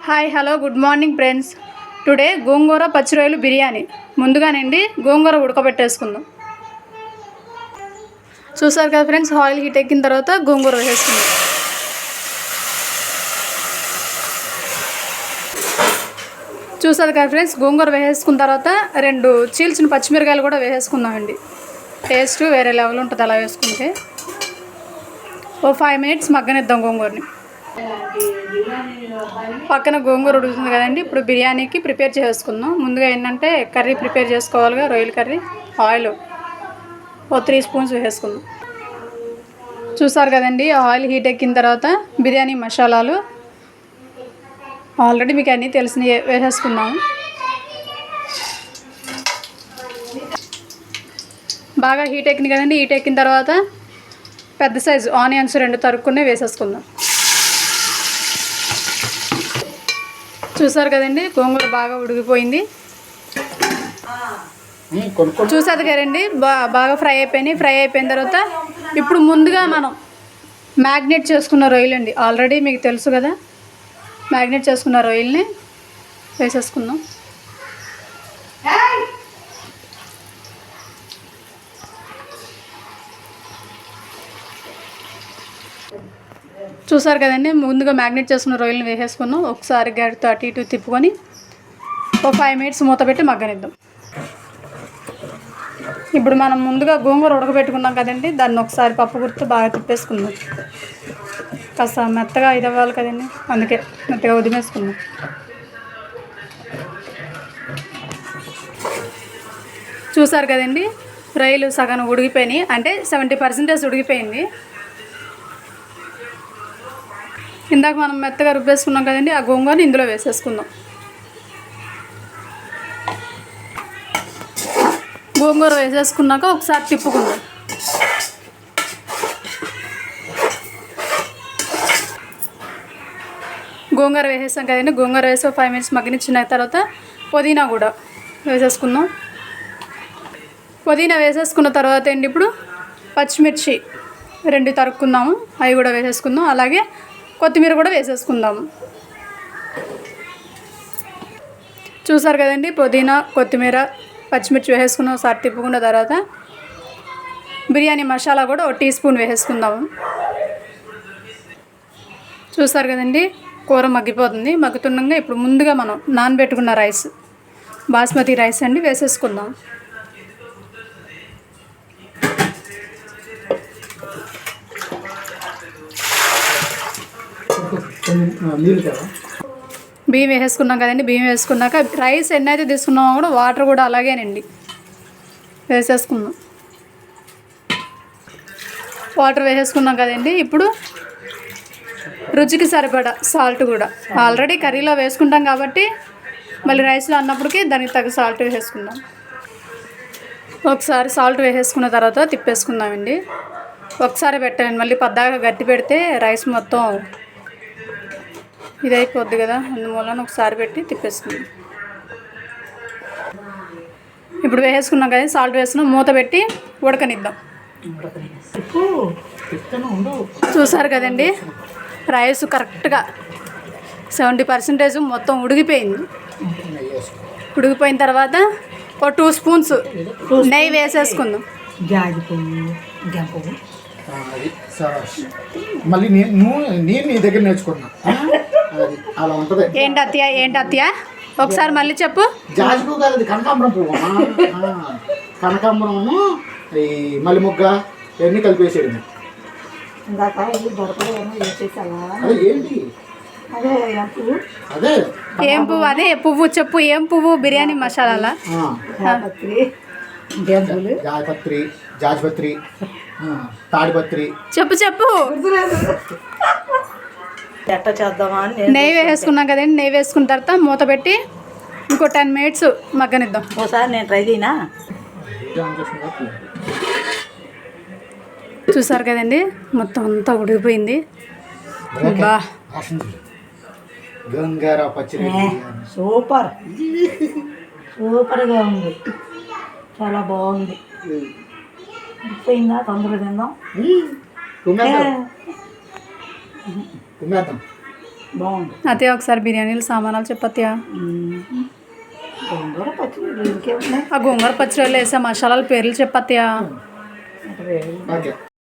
Hi hello good morning friends. Today gongura పచ్చి రొయ్యలు బిర్యానీ. ముందుగానండి గోంగూర ఉడకబెట్టేసుకుందాం. చూసారు కదా ఫ్రెండ్స్, ఆయిల్ హీట్ ఎక్కిన తర్వాత గోంగూర వేసేసుకుందాం. చూసారు కదా ఫ్రెండ్స్, గోంగూర వేసేసుకున్న తర్వాత 2 చీల్చిన పచ్చిమిరకాయలు కూడా వేసేసుకుందామండి. టేస్ట్ వేరే లెవెల్ ఉంటుంది అలా వేసుకుంటే. ఓ 5 మినిట్స్ మగ్గనిద్దాం గోంగూరని. పక్కన గోంగూర ఉడుకుతుంది కదండి. ఇప్పుడు బిర్యానీకి ప్రిపేర్ చేసుకుందాం. ముందుగా ఏంటంటే కర్రీ ప్రిపేర్ చేసుకోవాలిగా, రొయ్యల కర్రీ. ఆయిల్ ఓ 3 స్పూన్స్ వేసేసుకుందాం. చూసారు కదండి, ఆయిల్ హీట్ ఎక్కిన తర్వాత బిర్యానీ మసాలాలు ఆల్రెడీ మీకు అన్నీ తెలిసినవి వేసేసుకున్నాము. బాగా హీట్ ఎక్కింది కదండి. హీట్ ఎక్కిన తర్వాత పెద్ద సైజు ఆనియన్స్ 2 తరుక్కునే వేసేసుకుందాం. చూసారు కదండి, గోంగూర బాగా ఉడికిపోయింది. చూసారు కదండి, బాగా ఫ్రై అయిపోయినాయి. ఫ్రై అయిపోయిన తర్వాత ఇప్పుడు ముందుగా మనం మ్యాగ్నేట్ చేసుకున్న రొయ్యలు అండి, ఆల్రెడీ మీకు తెలుసు కదా. మ్యాగ్నేట్ చేసుకున్న రొయ్యల్ని వేసేసుకుందాం. చూసారు కదండి, ముందుగా మ్యాగ్నేట్ చేసుకున్న రొయ్యలను వేసేసుకున్నాం. ఒకసారి గరిటతో అటు ఇటు తిప్పుకొని ఒక 5 మినిట్స్ మూత పెట్టి మగ్గనిద్దాం. ఇప్పుడు మనం ముందుగా గోంగూర ఉడకబెట్టుకున్నాం కదండి, దాన్ని ఒకసారి పప్పు గుర్తు బాగా తిప్పేసుకుందాం. కాస్త మెత్తగా ఇది అవ్వాలి కదండి, అందుకే మెత్తగా వదిలేసుకుందాం. చూసారు కదండి, రొయ్యలు సగం ఉడికిపోయినాయి, అంటే 70% ఉడికిపోయింది. ఇందాక మనం మెత్తగా రుబ్బేసుకున్నాం కదండి, ఆ గోంగూరని ఇందులో వేసేసుకుందాం. గోంగూర వేసేసుకున్నాక ఒకసారి తిప్పుకుందాం. గోంగూర వేసేసాం కదండి. గోంగూర వేసి 5 మినిట్స్ మగ్గనిచ్చిన తర్వాత పుదీనా కూడా వేసేసుకుందాం. పుదీనా వేసేసుకున్న తర్వాత ఏంటి, ఇప్పుడు పచ్చిమిర్చి 2 తరుక్కుందాము, అవి కూడా వేసేసుకుందాం. అలాగే కొత్తిమీర కూడా వేసేసుకుందాము. చూసారు కదండి, పుదీనా, కొత్తిమీర, పచ్చిమిర్చి వేసేసుకున్నాం. ఒకసారి తిప్పుకున్న తర్వాత బిర్యానీ మసాలా కూడా 1 టీ స్పూన్ వేసేసుకుందాము. చూసారు కదండి, కూర మగ్గిపోతుంది. మగ్గుతుండగా ఇప్పుడు ముందుగా మనం నానబెట్టుకున్న రైస్, బాస్మతి రైస్ అండి, వేసేసుకుందాం. బియ్యం వేసేసుకున్నాం కదండి. బియ్యం వేసుకున్నాక రైస్ ఎన్నైతే తీసుకున్నామో కూడా వాటర్ కూడా అలాగేనండి వేసేసుకుందాం. వాటర్ వేసేసుకున్నాం కదండి. ఇప్పుడు రుచికి సరిపడా సాల్ట్ కూడా ఆల్రెడీ కర్రీలో వేసుకుంటాం కాబట్టి మళ్ళీ రైస్లో అన్నప్పటికీ దానికి తగ్గ సాల్ట్ వేసేసుకుందాం. ఒకసారి సాల్ట్ వేసేసుకున్న తర్వాత తిప్పేసుకుందామండి. ఒకసారి పెట్టండి, మళ్ళీ పద్దాగా గట్టి పెడితే రైస్ మొత్తం ఇదైపోద్ది కదా, అందువలన ఒకసారి పెట్టి తిప్పేసుకుందాం. ఇప్పుడు వేసేసుకున్నాం కదా, సాల్ట్ వేసుకున్నాం. మూత పెట్టి ఉడకనిద్దాం. చూసారు కదండి, రైస్ కరెక్ట్గా 70% మొత్తం ఉడికిపోయింది. ఉడికిపోయిన తర్వాత ఒక 2 స్పూన్స్ నెయ్యి వేసేసుకుందాం. మళ్ళీ నేను నీ దగ్గర నేర్చుకున్నా. అలా ఉంటుంది. ఏంటి అత్తయ్య ఒకసారి మళ్ళీ చెప్పు. జాజి పువ్వు కాదు, కనకాంబరం పువ్వు. కనకాంబరము, ఈ మల్లి మొగ్గ ఇవన్నీ కలిపేసేది. ఏంటి అదే ఏం పువ్వు? అదే పువ్వు చెప్పు. ఏం పువ్వు? బిర్యానీ మసాలా. జాపత్రి, జాజిపత్రి, తాడిపత్రి. చెప్పు. ఎట్లా చేద్దామా అని నెయ్యి వేసుకున్నాం కదండి. నెయ్యి వేసుకున్న తర్వాత మూత పెట్టి ఇంకో 10 మినిట్స్ మగ్గనిద్దాం. ఒకసారి నేను ట్రై చేయనా. చూసారు కదండి, మొత్తం అంతా ఉడికిపోయింది. బా గోంగూర పచ్చడి సూపర్గా ఉంది, చాలా బాగుంది. ఉడిపోయిందా? తొందరగా తిందాం. బాగుంది. అత్తయ్య ఒకసారి బిర్యానీలు సామానాలు చెప్పత్తయ్య. గోంగూర పచ్చడి ఇంకేమున్నాయి? ఆ గోంగూర పచ్చడిలో వేసే మసాలాల పేర్లు చెప్పత్తయ్య. అంటే వేరే ఓకే